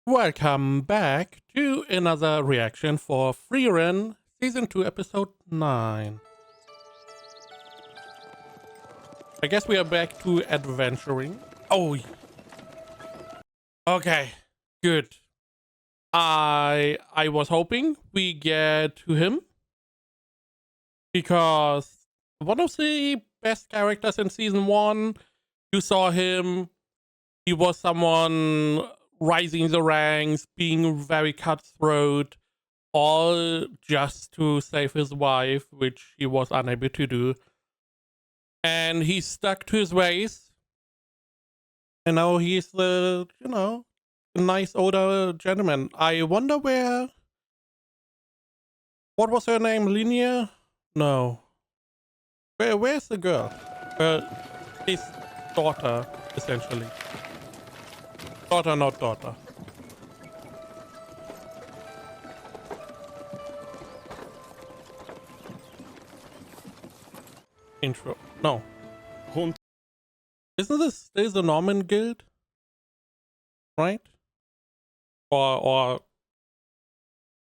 Welcome back to another reaction for Frieren, Season 2, Episode 9. I guess we are back to adventuring. Oh, okay, good. I was hoping we get to him, because one of the best characters in Season 1, you saw him, he was someone rising the ranks, being very cutthroat, all just to save his wife, which he was unable to do. And he stuck to his ways. And now he's the, a nice older gentleman. I wonder where... What was her name? Linnea? No. Where's the girl? His daughter, essentially. Daughter, not daughter. Intro. No. Isn't this the Norman Guild? Right? Or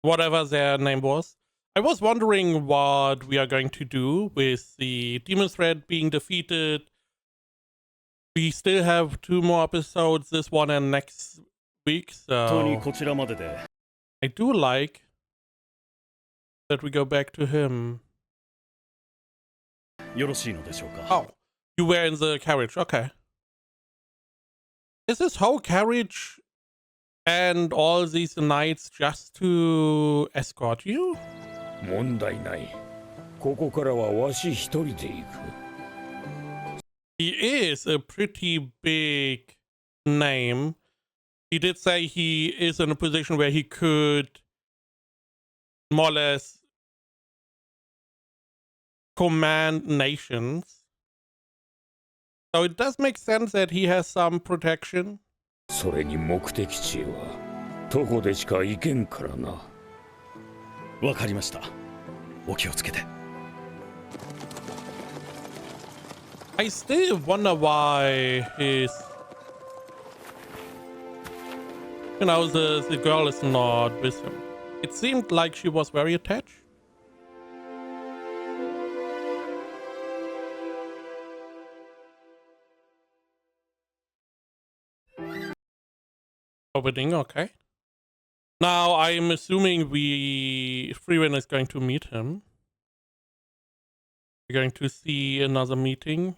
whatever their name was. I was wondering what we are going to do with the demon threat being defeated. We still have 2 more episodes, this one and next week, so I do like that we go back to him. Oh, you were in the carriage, okay. Is this whole carriage and all these knights just to escort you? He is a pretty big name. He did say he is in a position where he could more or less command nations. So it does make sense that he has some protection. I still wonder why his... the girl is not with him. It seemed like she was very attached. Opening, okay. Now I'm assuming Frieren is going to meet him. We're going to see another meeting.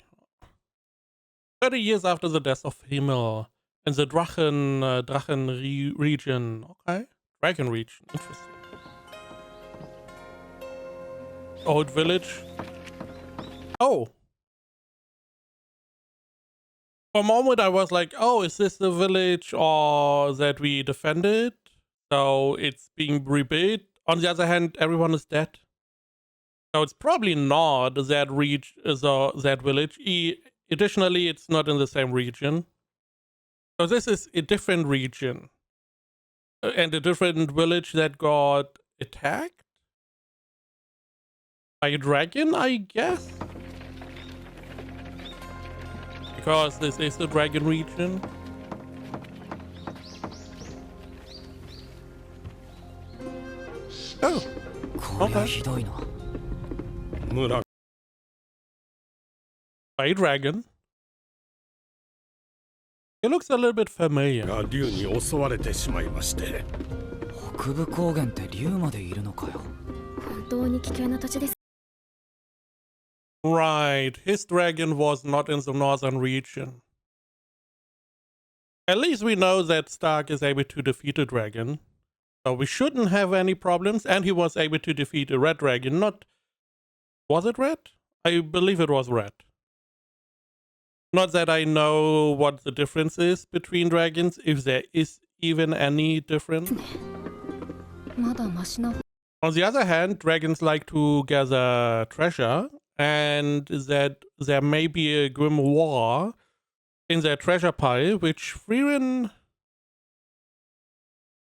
30 years after the death of Himmel in the Drachen region. Okay. Dragon region, interesting. Old village. Oh. For a moment I was like, oh, is this the village or that we defended? So it's being rebuilt. On the other hand, everyone is dead. So it's probably not that that village. Additionally, it's not in the same region. So this is a different region. And a different village that got attacked by a dragon, I guess? Because this is the dragon region. Oh, okay. By a dragon. It looks a little bit familiar. Right, his dragon was not in the northern region. At least we know that Stark is able to defeat a dragon. So we shouldn't have any problems. And he was able to defeat a red dragon. Was it red? I believe it was red. Not that I know what the difference is between dragons, if there is even any difference. On the other hand, dragons like to gather treasure, and that there may be a grimoire in their treasure pile, which Frieren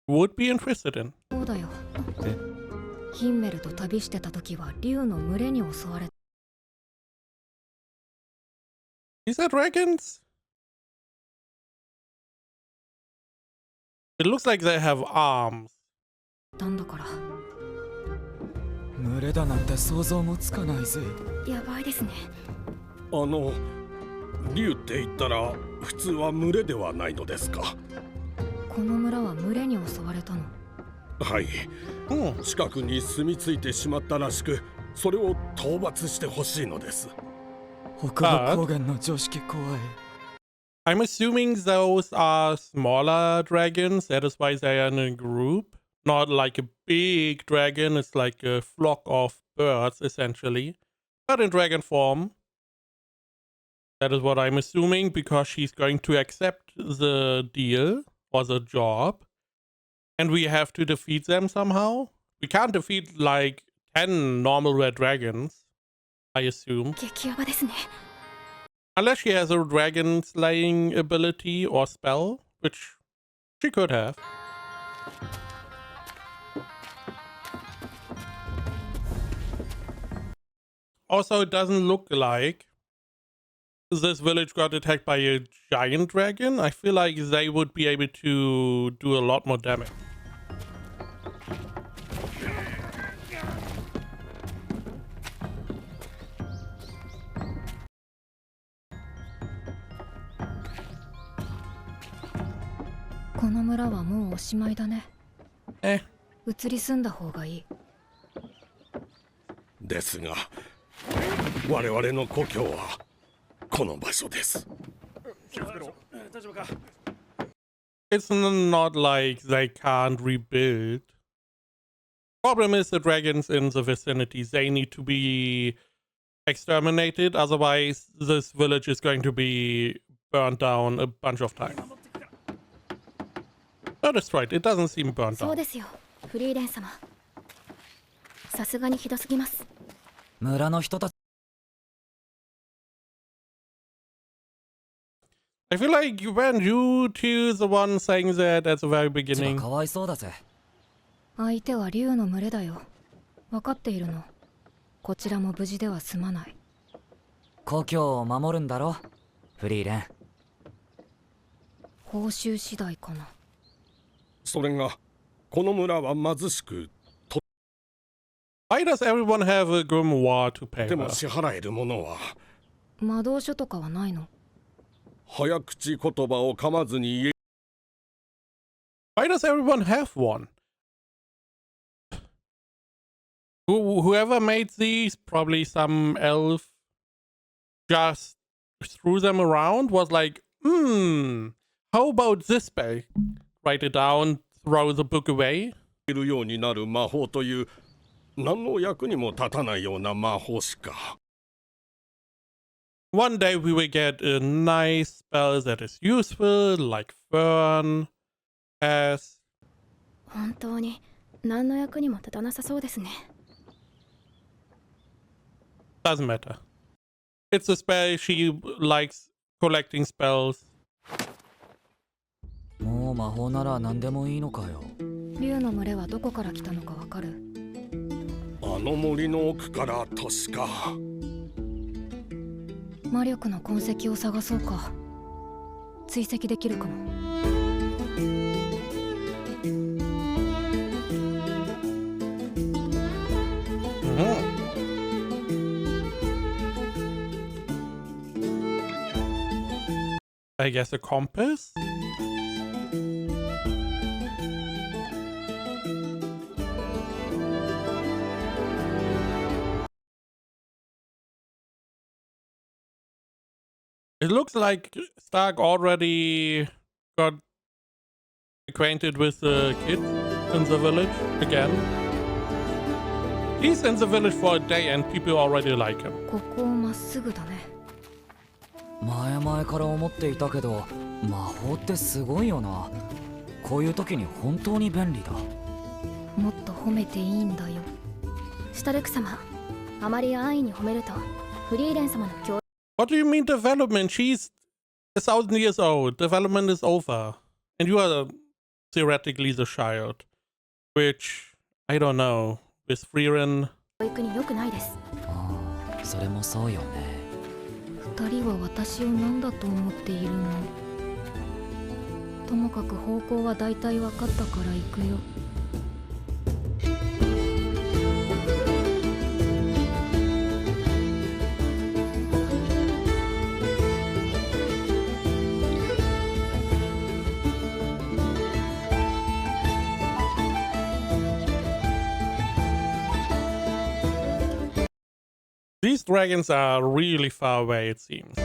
would be interested in. These are dragons? It looks like they have arms. なんだから。群れだなんて想像もつかないぜ。やばいですね。竜って言ったら普通は群れではないのですか？この村は群れに襲われたの。はい、近くに住み着いてしまったらしく、それを討伐してほしいのです。北部高原の常識怖い。I'm assuming those are smaller dragons. That is why they are in a group. Not like a big dragon. It's like a flock of birds, essentially. But in dragon form. That is what I'm assuming, because she's going to accept the deal or the job. And we have to defeat them somehow. We can't defeat like 10 normal red dragons, I assume. 激ヤバですね。 Unless she has a dragon slaying ability or spell, which she could have. Also, it doesn't look like this village got attacked by a giant dragon. I feel like they would be able to do a lot more damage. Eh. 移り住んだ方がいい。ですが、我々の故郷はこの場所です。It's not like they can't rebuild. Problem is the dragons in the vicinity. They need to be exterminated. Otherwise, this village is going to be burned down a bunch of times. No, destroyed. It doesn't seem burnt そう down. ですよ、フリーレン様。さすがにひどすぎます。村の人たち。I feel like weren't you two the one saying that at the very beginning? かわいそうだぜ。相手は竜の群れだよ。分かっているの。こちらも無事では済まない。故郷を守るんだろ、フリーレン。報酬次第かな。それがこの村は貧しく、 Why does everyone have a grimoire to pay でも her? 支払えるものは魔導書とかはないの？早口言葉を噛まずに言え。 Why does everyone have one? Whoever made these, probably some elf, just threw them around, was like, how about this spell? Write it down, throw the book away. るようになる魔法という何の役にも立たないような魔法しか。 One day we will get a nice spell that is useful, like Frieren has. 本当に何の役にも立たなさそうですね。Doesn't matter. It's a spell. She likes collecting spells. もう魔法なら何でもいいのかよ。竜の群れはどこから来たのかわかる？あの森の奥から確か。魔力の痕跡を探そうか。追跡できるかも。I guess a compass? It looks like Stark already got acquainted with the kids in the village again. He's in the village for a day and people already like him. ここまっすぐだね。前々から思っていたけど、魔法ってすごいよな。こういう時に本当に便利だ。もっと褒めていいんだよ。シュタルク様、あまり安易に褒めるとフリーレン様の教。 What do you mean development? She's 1,000 years old. Development is over. And you are theoretically the child. Which, I don't know. With Frieren. 教育に良くないです。ああ、それもそうよね。二人は私を何だと思っているの？ともかく方向はだいたい分かったから行くよ。These dragons are really far away, it seems.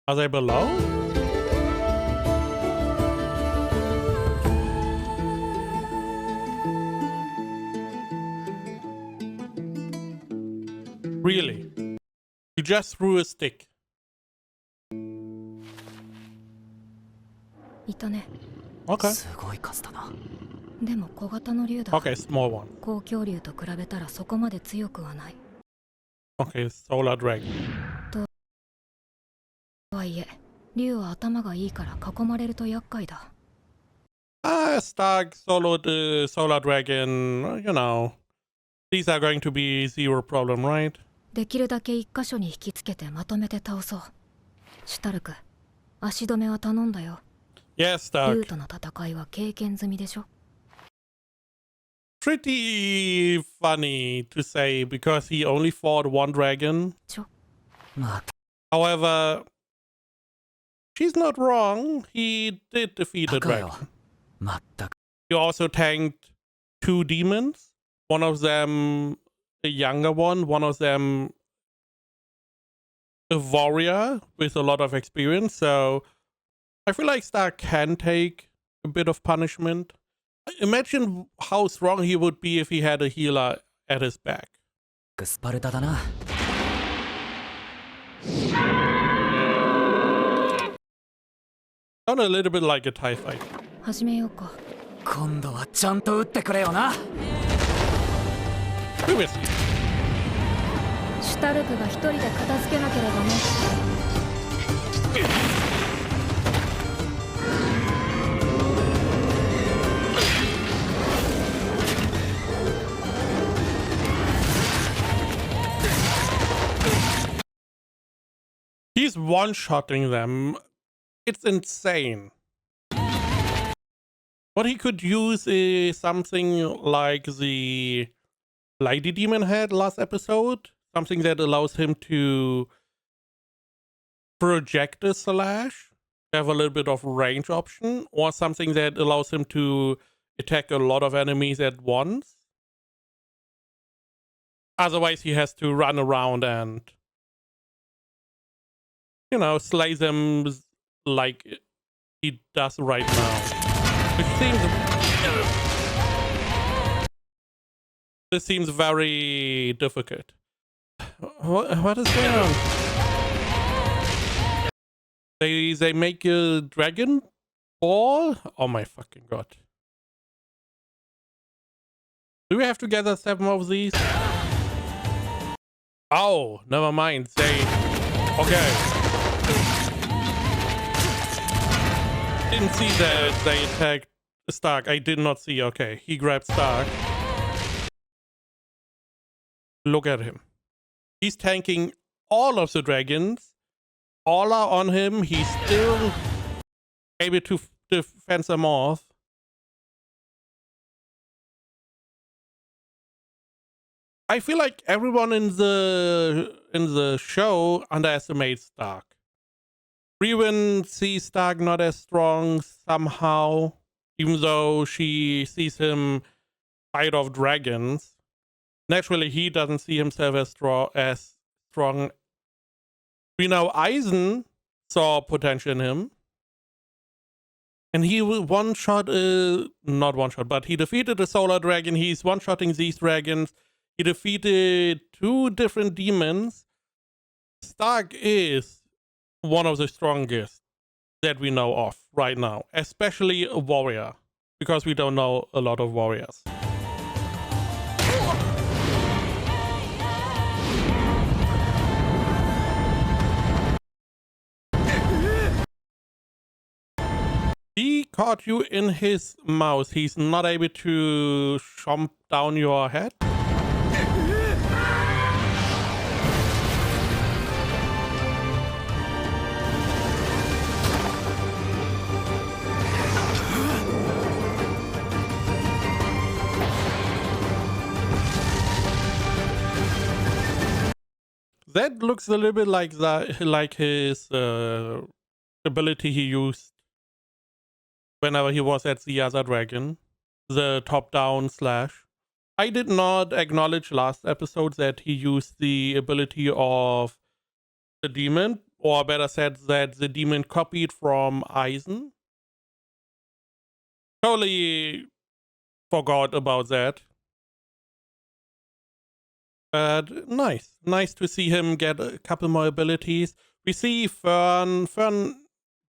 Are they below? Really? You just threw a stick. いたね。 Okay. すごい数だな。でも小型の竜だ。 Okay, small one. 高恐竜と比べたらそこまで強くはない。 Okay, solar dragon. とはいえ、竜は頭がいいから囲まれると厄介だ。Stark soloed the solar dragon, you know. These are going to be zero problem, right? できるだけ一箇所に引きつけてまとめて倒そう。シュタルク、足止めは頼んだよ。 Yes, 竜 Stark. との戦いは経験済みでしょ。 Pretty funny to say because he only fought one dragon. まあ、 However, she's not wrong. He did defeat a 高よ。 dragon. まったく。 He also tanked two demons. One of them a younger one, one of them a warrior with a lot of experience. So I feel like Stark can take a bit of punishment. Imagine how strong he would be if he had a healer at his back. スパルタだな。 Sound a little bit like a TIE fight. 始めようか。今度はちゃんと撃ってくれよな。 Previously. シュタルクが一人で片付けなければね。 He's one-shotting them. It's insane. What he could use is something like the Lady Demon had last episode. Something that allows him to project a slash, have a little bit of range option, or something that allows him to attack a lot of enemies at once. Otherwise, he has to run around and, you know, slay them like he does right now. Which seems... This seems very difficult. What is going on? They make a dragon ball? Oh my fucking god. Do we have to gather 7 of these? Oh, never mind. Okay. Didn't see that they attacked Stark. I did not see. Okay, he grabbed Stark. Look at him. He's tanking all of the dragons. All are on him. He's still able to defend them off. I feel like everyone in the show underestimates Stark. Frieren sees Stark not as strong somehow, even though she sees him fight off dragons. Naturally, he doesn't see himself as strong. We know Eisen saw potential in him. And he not one shot, but he defeated a solar dragon. He's one-shotting these dragons. He defeated 2 different demons. Stark is one of the strongest that we know of right now, especially a warrior, because we don't know a lot of warriors. He caught you in his mouth. He's not able to chomp down your head. That looks a little bit like his ability he used whenever he was at the other dragon, the top-down slash. I did not acknowledge last episode that he used the ability of the demon, or better said, that the demon copied from Eisen. Totally forgot about that. But nice to see him get a couple more abilities. We see Fern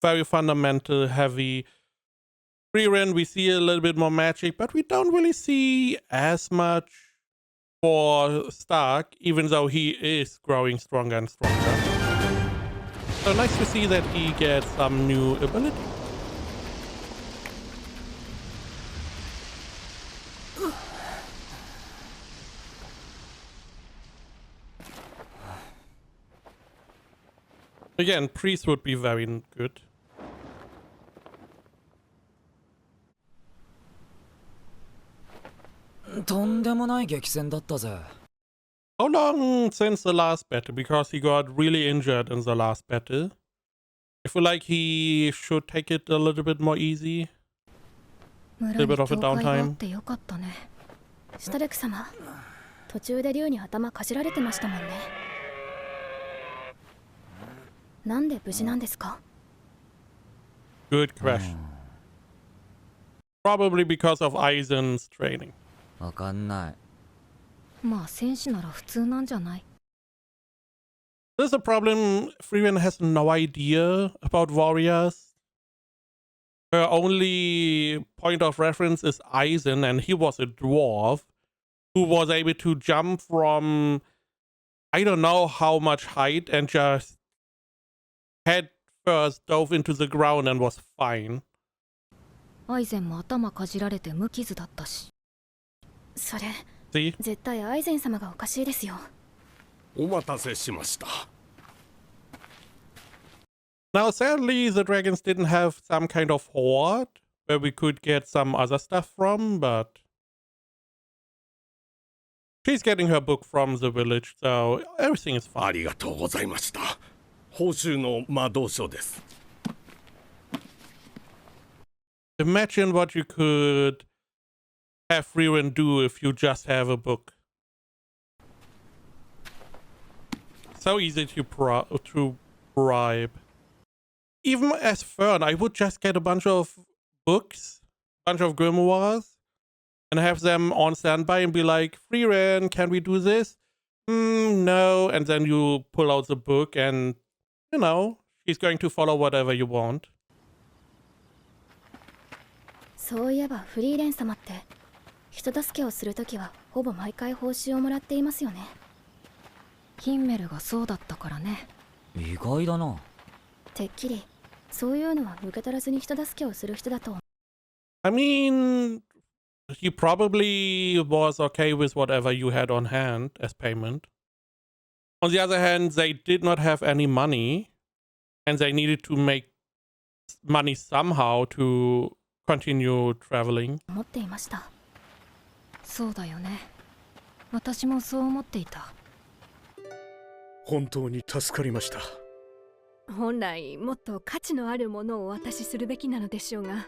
very fundamental heavy. Frieren, we see a little bit more magic, but we don't really see as much for Stark, even though he is growing stronger and stronger. So nice to see that he gets some new ability. Again, priest would be very good. How long since the last battle? Because he got really injured in the last battle. I feel like he should take it a little bit more easy. A little bit of a downtime. シュタルク様、途中で竜に頭かじられてましたもんね。なんで無事なんですか？ Good question. Probably because of Eisen's training. わかんない。まあ戦士なら普通なんじゃない？ There's a problem. Frieren has no idea about warriors. Her only point of reference is Eisen, and he was a dwarf who was able to jump from I don't know how much height and just head first dove into the ground and was fine. アイゼンも頭かじられて無傷だったし。それ、See? 絶対アイゼン様がおかしいですよ。お待たせしました。Now, sadly, the dragons didn't have some kind of hoard where we could get some other stuff from, but she's getting her book from the village, so everything is あ fine. りがとうございました。報酬の魔導書です。 Imagine what you could have Frieren do if you just have a book. So easy to bribe. Even as Fern, I would just get a bunch of books, bunch of grimoires, and have them on standby and be like, Frieren, can we do this? No. And then you pull out the book and, you know, she's going to follow whatever you want. そういえばフリーレン様って人助けをするときはほぼ毎回報酬をもらっていますよね。ヒンメルがそうだったからね。意外だな。てっきりそういうのは受け取らずに人助けをする人だと。 I mean, he probably was okay with whatever you had on hand as payment. On the other hand, they did not have any money, and they needed to make money somehow to continue traveling. 思っていました。そうだよね。私もそう思っていた。本当に助かりました。本来もっと価値のあるものをお渡しするべきなのでしょうが、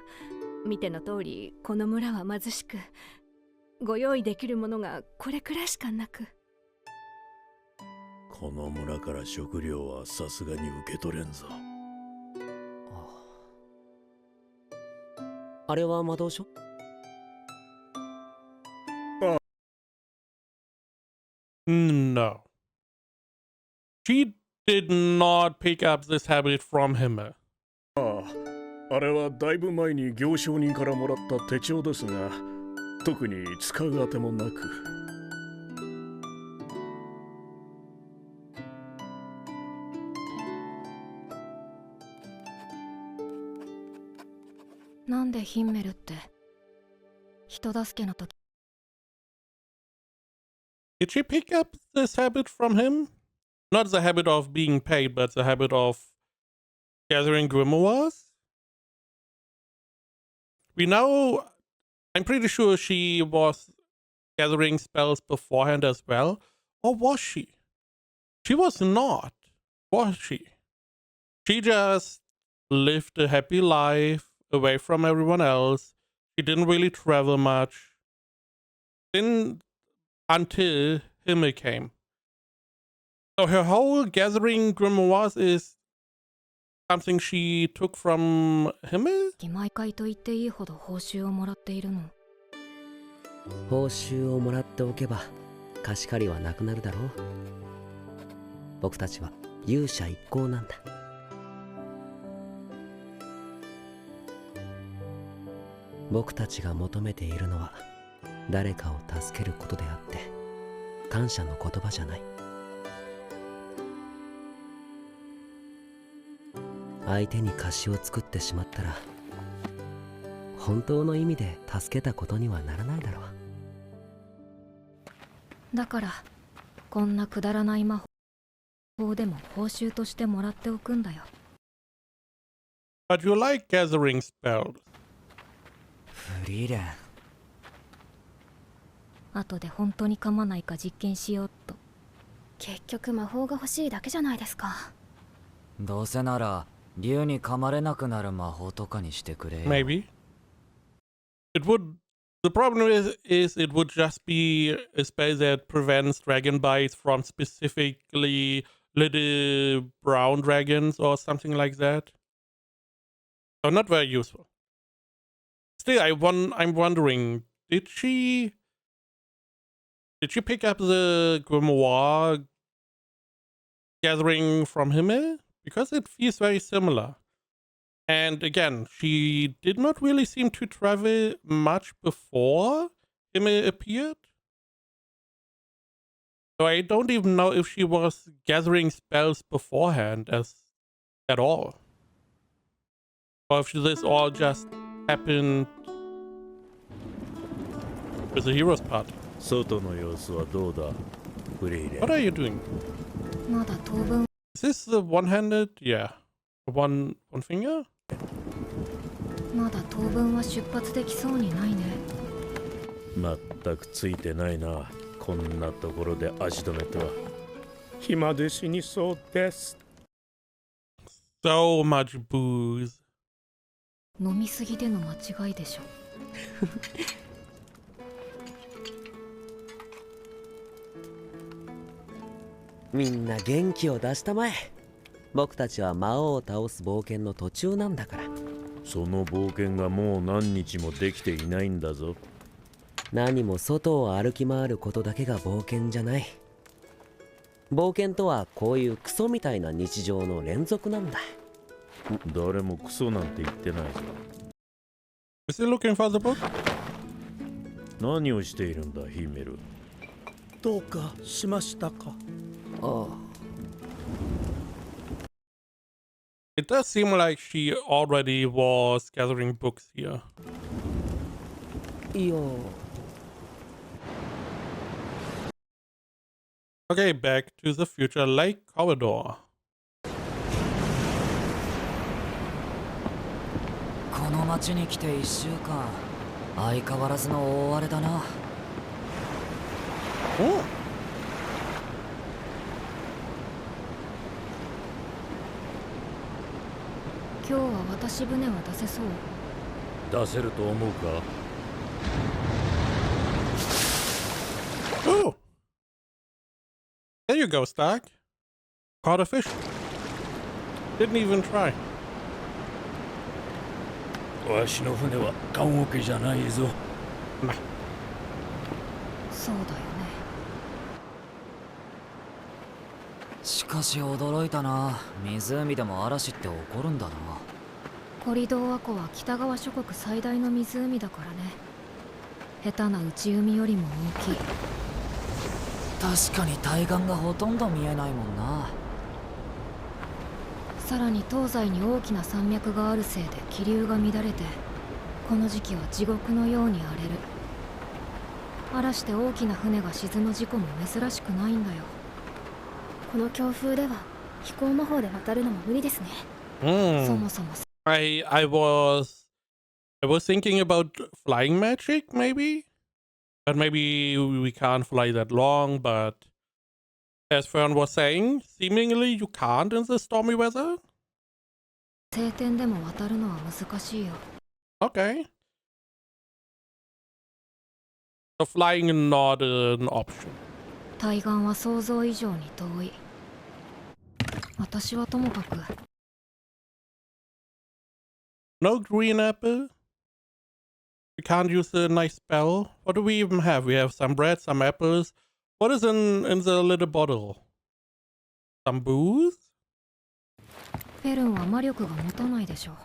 見ての通りこの村は貧しく、ご用意できるものがこれくらいしかなく。この村から食料はさすがに受け取れんぞ。あれは魔導書？ No. She did not pick up this habit from him. あれはだいぶ前に行商人からもらった手帳ですが、特に使うあてもなく。なんでヒンメルって人助けの時。 Did she pick up this habit from him? Not the habit of being paid, but the habit of gathering grimoires? We know, I'm pretty sure she was gathering spells beforehand as well. Or was she? She was not, was she? She just lived a happy life away from everyone else. She didn't really travel much. Until Himmel came. So her whole gathering grimoires is something she took from Himmel? 毎回と言っていいほど報酬をもらっているの。報酬をもらっておけば貸し借りはなくなるだろう。僕たちは勇者一行なんだ。僕たちが求めているのは誰かを助けることであって感謝の言葉じゃない。相手に貸しを作ってしまったら本当の意味で助けたことにはならないだろう。だからこんなくだらない魔法でも報酬としてもらっておくんだよ。 But you like gathering spells. フリーレン。後で本当に噛まないか実験しようっと。結局魔法が欲しいだけじゃないですか。どうせなら竜に噛まれなくなる魔法とかにしてくれよ。 Maybe. It would. The problem is it would just be a spell that prevents dragon bites from specifically little brown dragons or something like that. So not very useful. Still, I'm wondering, did she pick up the grimoire gathering from Himmel? Because it feels very similar. And again, she did not really seem to travel much before Himmel appeared. So I don't even know if she was gathering spells beforehand at all. Or if this all just happened with the hero's part. 外の様子はどうだ、フリーレン。 What are you doing? まだ当分 Is this the one-handed? Yeah. One finger? まだ当分は出発できそうにないね。全くついてないな。こんなところで足止めとは。暇で死にそうです。So much booze. 飲みすぎでの間違いでしょ。みんな元気を出したまえ。僕たちは魔王を倒す冒険の途中なんだから。その冒険がもう何日もできていないんだぞ。何も外を歩き回ることだけが冒険じゃない。冒険とはこういうクソみたいな日常の連続なんだ。誰もクソなんて言ってないぞ。Is he looking for the book? 何をしているんだ、ヒメル。どうかしましたか。ああ。It does seem like she already was gathering books here. いや。Okay, back to the future lake corridor. この町に来て1週間、相変わらずの大荒れだな。Oh. 今日は渡し船は出せそう。出せると思うか。 Oh. There you go, Stark. Caught a fish. Didn't even try. わしの船は棺桶じゃないぞ。そうだよね。しかし驚いたな。湖でも嵐って起こるんだな。コリドーア湖は北側諸国最大の湖だからね。下手な内海よりも大きい。確かに対岸がほとんど見えないもんな。さらに東西に大きな山脈があるせいで気流が乱れて、この時期は地獄のように荒れる。嵐で大きな船が沈む事故も珍しくないんだよ。この強風では飛行魔法で渡るのも無理ですね。そもそも I was thinking about flying magic, maybe? But maybe we can't fly that long, but as Fern was saying, seemingly you can't in the stormy weather. 晴天でも渡るのは難しいよ。 Okay. So flying is not an option. 対岸は想像以上に遠い。私はともかく。 No green apple. We can't use the nice spell. What do we even have? We have some bread, some apples. What is in the little bottle? Some booze? フェルンは魔力が持たないでしょう。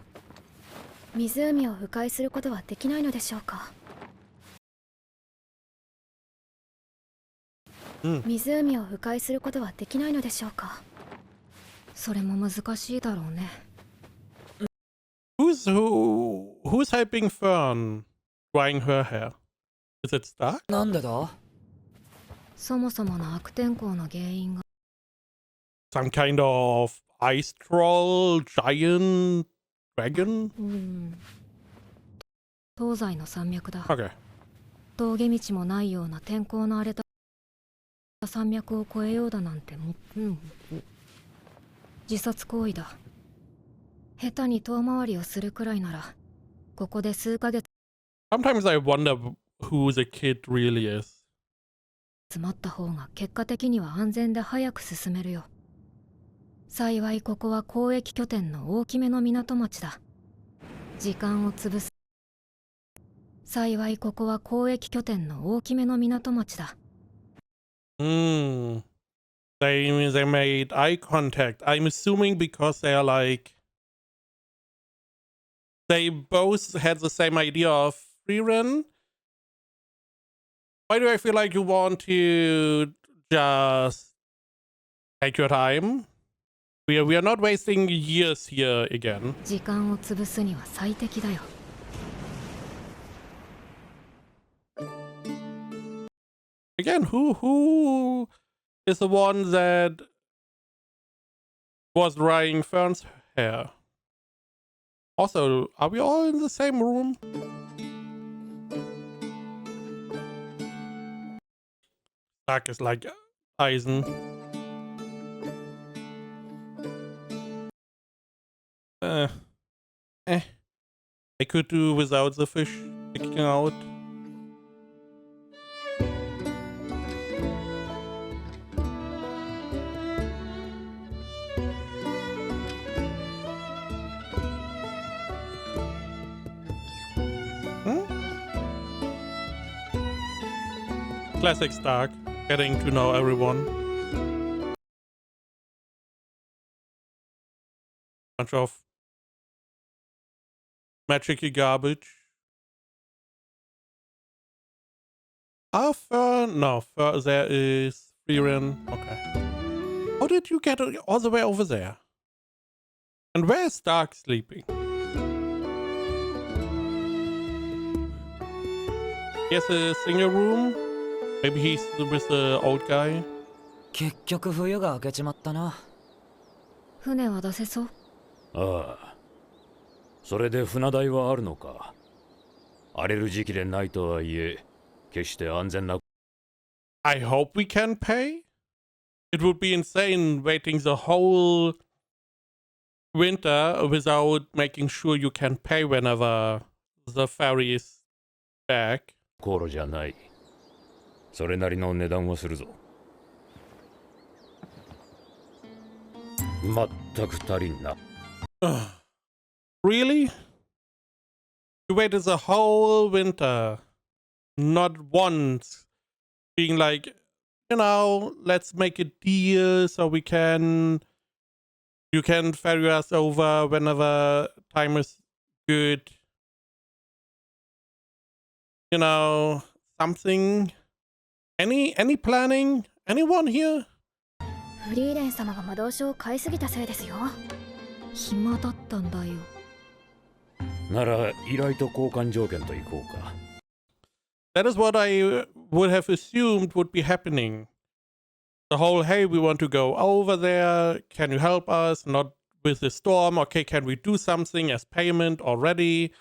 湖を迂回することはできないのでしょうか。湖を迂回することはできないのでしょうか。それも難しいだろうね。Who's helping Fern drying her hair? Is it Stark? なんでだ？そもそもの悪天候の原因が Some kind of ice troll, giant, dragon? 東西の山脈だ。 Okay. 峠道もないような天候の荒れた山脈を越えようだなんて自殺行為だ。下手に遠回りをするくらいならここで数ヶ月 Sometimes I wonder who the kid really is. 詰まった方が結果的には安全で早く進めるよ。幸いここは交易拠点の大きめの港町だ。時間を潰す。幸いここは交易拠点の大きめの港町だ。They made eye contact. I'm assuming because they're like they both had the same idea of Frieren. Why do I feel like you want to just take your time? We are not wasting years here again. 時間を潰すには最適だよ。Again, who is the one that was drying Fern's hair? Also, are we all in the same room? Stark is like Eisen. I could do without the fish sticking out. Classic Stark, getting to know everyone. Bunch of magic-y garbage. Fern? No, there is Frieren. Okay. How did you get all the way over there? And where is Stark sleeping? He has a single room? Maybe he's with the old guy? 結局冬が明けちまったな。船は出せそう？ああ。それで船代はあるのか。荒れる時期でないとはいえ、決して安全な。I hope we can pay? It would be insane waiting the whole winter without making sure you can pay whenever the ferry is back. 航路じゃない。それなりの値段はするぞ。まったく足りんな。Really? You waited the whole winter, not once being like, let's make a deal so you can ferry us over whenever time is good. Something. Any planning? Anyone here? フリーレン様が魔導書を買いすぎたせいですよ。暇だったんだよ。なら依頼と交換条件といこうか。That is what I would have assumed would be happening. The whole, hey, we want to go over there. Can you help us? Not with the storm. Okay, can we do something as payment already?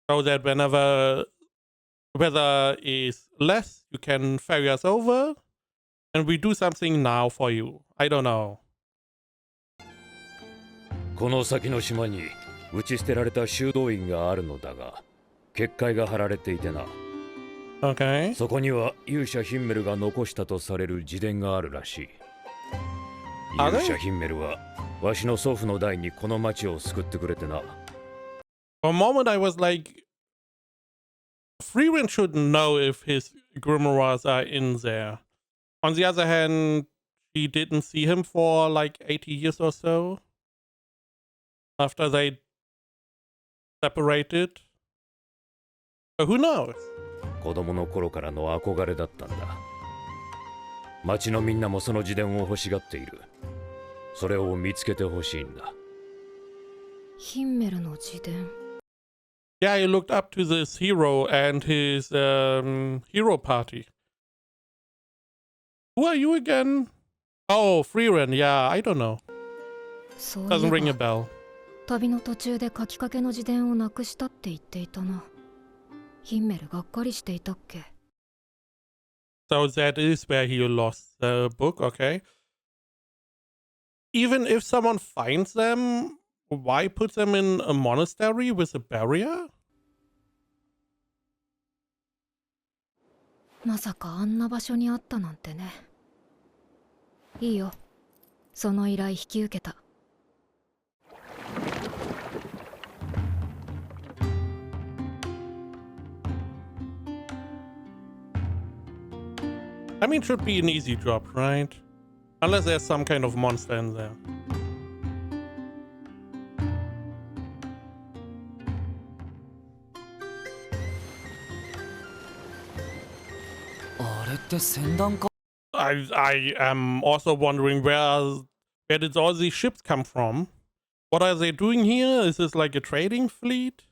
So that whenever weather is less, you can ferry us over. and we do something now for you. I don't know. この先の島に打ち捨てられた修道院があるのだが、結界が張られていてな。Okay. そこには勇者ヒンメルが残したとされる自伝があるらしい。勇者ヒンメルはわしの祖父の代にこの町を救ってくれてな。For a moment I was like, Frieren should know if his grimoires are in there. On the other hand, she didn't see him for like 80 years or so after they separated. So who knows? 子供の頃からの憧れだったんだ。町のみんなもその自伝を欲しがっている。それを見つけてほしいんだ。ヒンメルの自伝。Yeah, I looked up to this hero and his hero party. Who are you again? Oh, Frieren. Yeah, I don't know. そうい Doesn't え ring a ば bell. 旅の途中で書きかけの自伝をなくしたって言っていたな。ヒンメルがっかりしていたっけ。 So that is where he lost the book, okay. Even if someone finds them, why put them in a monastery with a barrier? まさかあんな場所にあったなんてね。いいよ。その依頼引き受けた。I mean, it should be an easy job, right? Unless there's some kind of monster in there. あれって船団か。 I am also wondering where did all these ships come from? What are they doing here? Is this like a trading fleet?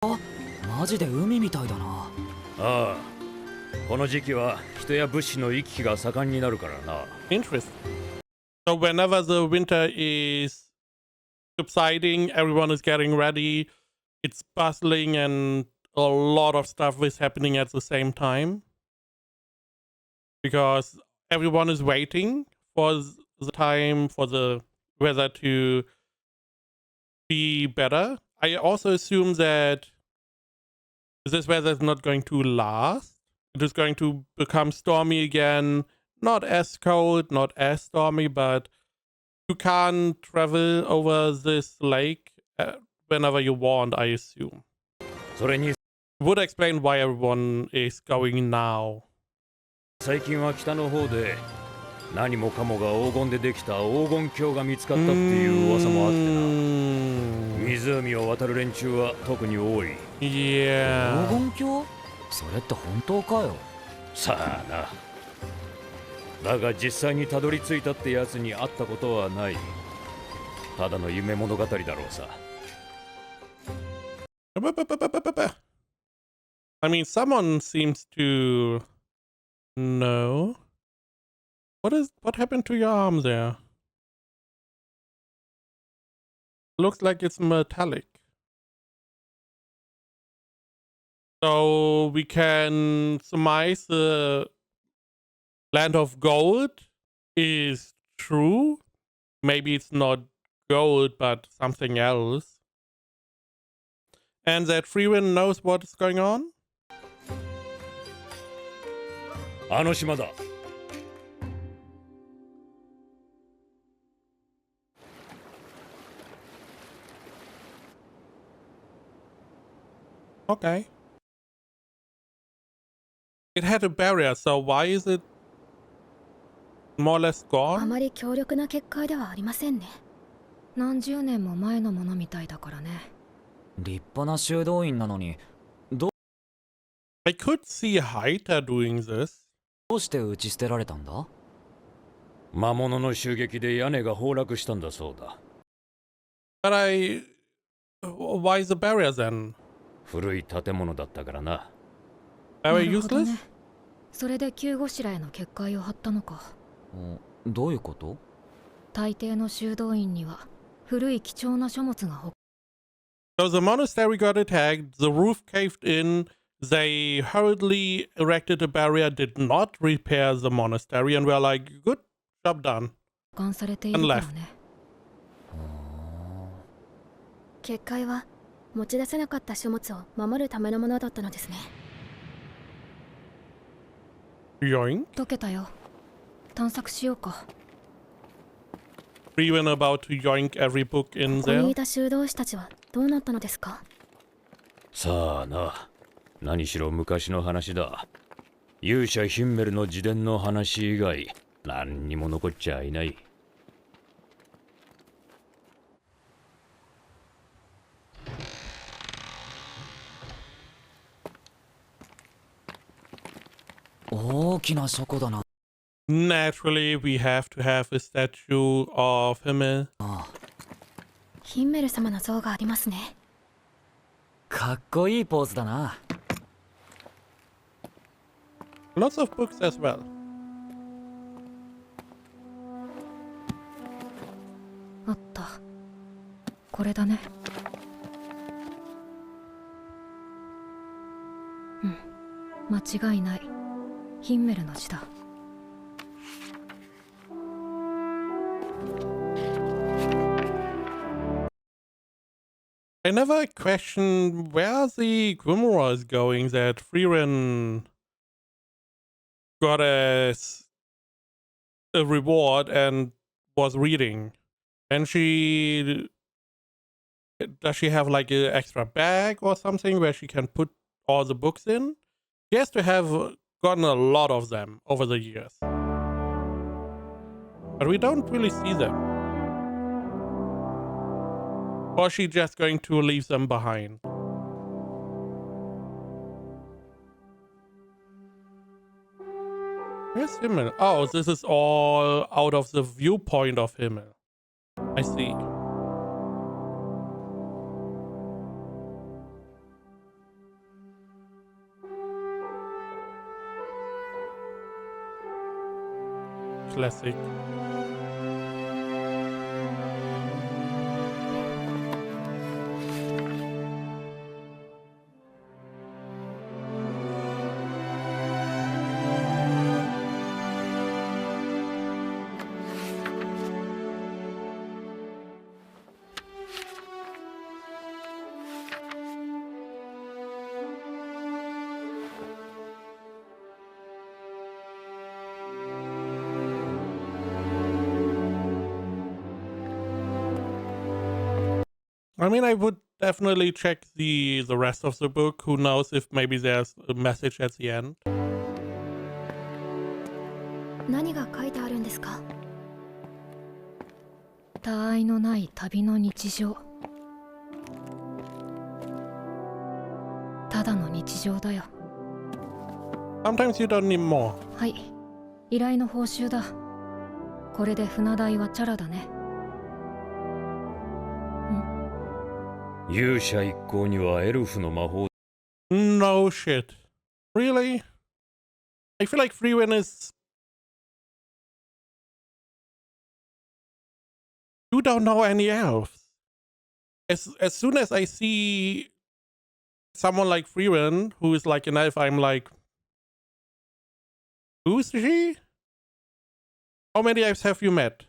マジで海みたいだな。ああ、この時期は人や物資の行き来が盛んになるからな。Interesting. So whenever the winter is subsiding, everyone is getting ready. It's bustling and a lot of stuff is happening at the same time. Because everyone is waiting for the time for the weather to be better. I also assume that this weather is not going to last. It is going to become stormy again. Not as cold, not as stormy, but you can't travel over this lake whenever you want, I assume. それに Would explain why everyone is going now. 最近は北の方で何もかもが黄金でできた黄金鏡が見つかったっていう噂もあってな。湖を渡る連中は特に多い。Yeah. 黄金鏡？それって本当かよ。さあな。だが実際にたどり着いたってやつに会ったことはない。ただの夢物語だろうさ。I mean, someone seems to know. What happened to your arm there? Looks like it's metallic. So we can surmise the land of gold is true. Maybe it's not gold, but something else. And that Frieren knows what is going on? あの島だ。Okay. It had a barrier, so why is it more or less あ gone? まり強力な結界ではありませんね。何十年も前のものみたいだからね。立派な修道院なのに、 I could see Haita doing this. どうして打ち捨てられたんだ？魔物の襲撃で屋根が崩落したんだそうだ。 But why the barrier then? 古い建物だったからな。な Very るほど useless? ね。それで急ごしらへの結界を張ったのか。どういうこと？大抵の修道院には古い貴重な書物が So the monastery got attacked, the roof caved in, they hurriedly erected a barrier, did not repair the monastery, and were like, good job done. 保管されているからね。結界は持ち出せなかった書物を守るためのものだったのですね。Yoink. 解けたよ。探索しようか。Frieren about to yoink every book in ここに there. いた修道士たちはどうなったのですか？さあな、何しろ昔の話だ。勇者ヒンメルの自伝の話以外何にも残っちゃいない。大きな書庫だな。Naturally, we have to have a statue of Himmel. ヒンメル様の像がありますね。かっこいいポーズだな。Lots of books as well. あった。これだね。うん。間違いない。ヒンメルの字だ。I never questioned where the Grimoire is going that Frieren got as a reward and was reading. And does she have like an extra bag or something where she can put all the books in? She has to have gotten a lot of them over the years. But we don't really see them. Or is she just going to leave them behind? Where's Himmel? Oh, this is all out of the viewpoint of Himmel. I see. Classic. I mean, I would definitely check the rest of the book. Who knows if maybe there's a message at the end. 何が書いてあるんですか？他愛のない旅の日常。ただの日常だよ。Sometimes you don't need more. はい。依頼の報酬だ。これで船代はチャラだね。勇者一行にはエルフの魔法。 No shit. Really? I feel like Frieren is... You don't know any elves. As soon as I see someone like Frieren, who is like an elf, I'm like... Who's she? How many elves have you met?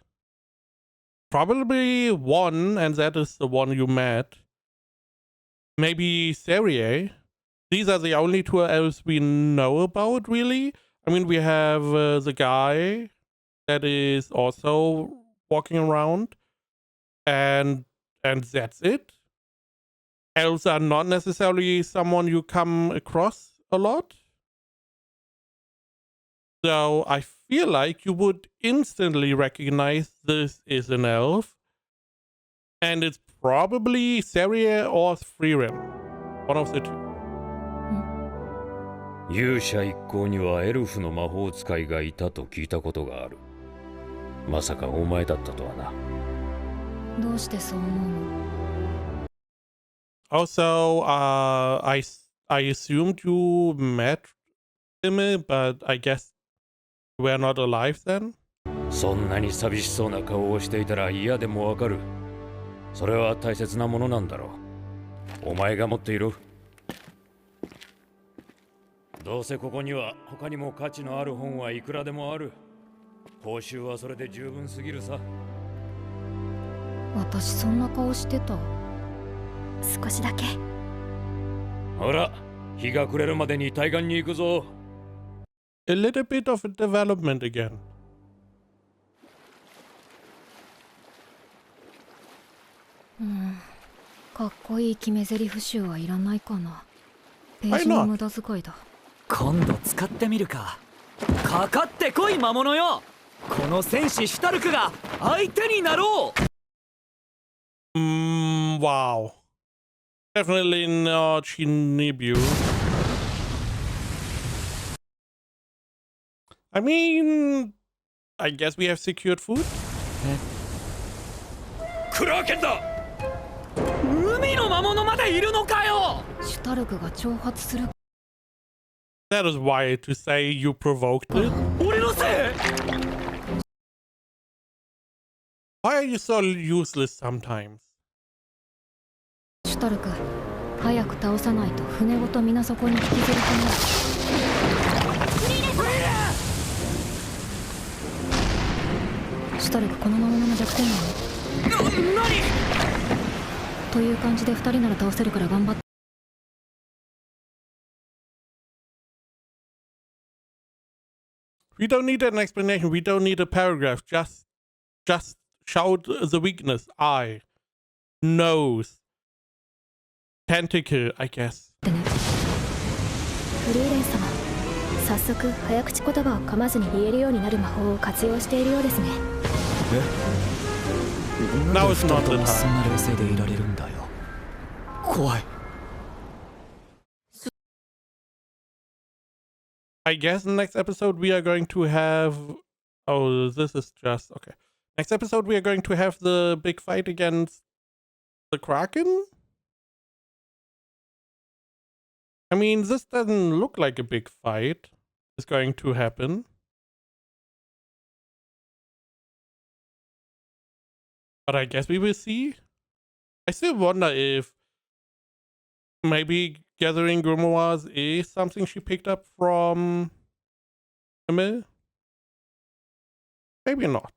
Probably one, and that is the one you met. Maybe Serie. These are the only two elves we know about, really. I mean, we have the guy that is also walking around, and that's it. Elves are not necessarily someone you come across a lot. So I feel like you would instantly recognize this is an elf. And it's probably Serie or Frieren. One of the two. 勇者一行にはエルフの魔法使いがいたと聞いたことがある。まさかお前だったとはな。どうしてそう思うの？ Also, I assumed you met him, but I guess you were not alive then? そんなに寂しそうな顔をしていたら嫌でもわかる。それは大切なものなんだろう。お前が持っている。どうせここには他にも価値のある本はいくらでもある。報酬はそれで十分すぎるさ。私そんな顔してた？少しだけ。ほら、日が暮れるまでに対岸に行くぞ。A little bit of a development again. かっこいい決め台詞集はいらないかな。ペー Why ジの not? 無駄遣いだ。今度使ってみるか。かかってこい魔物よ。この戦士シュタルクが相手になろう。Wow. Definitely not Shinibu. I mean, I guess we have secured food. クラーケンだ。海の魔物までいるのかよ。シュタルクが挑発する。 That is why to say you provoked it. 俺のせい。 Why are you so useless sometimes? シュタルク、早く倒さないと船ごと水底に引きずり込まれる。シュタルク、このままの弱点なの？何？という感じで2人なら倒せるから頑張って。We don't need an explanation. We don't need a paragraph. Just shout the weakness. Eye, nose, tentacle, I guess. フリーレン様、早速早口言葉を噛まずに言えるようになる魔法を活用しているようですね。Now it's not the そん time. な冷静でいられるんだよ。怖い。I guess next episode we are going to have. Oh, this is just okay. Next episode we are going to have the big fight against the Kraken. I mean, this doesn't look like a big fight is going to happen. But I guess we will see. I still wonder if maybe gathering grimoires is something she picked up from Emil. Maybe not.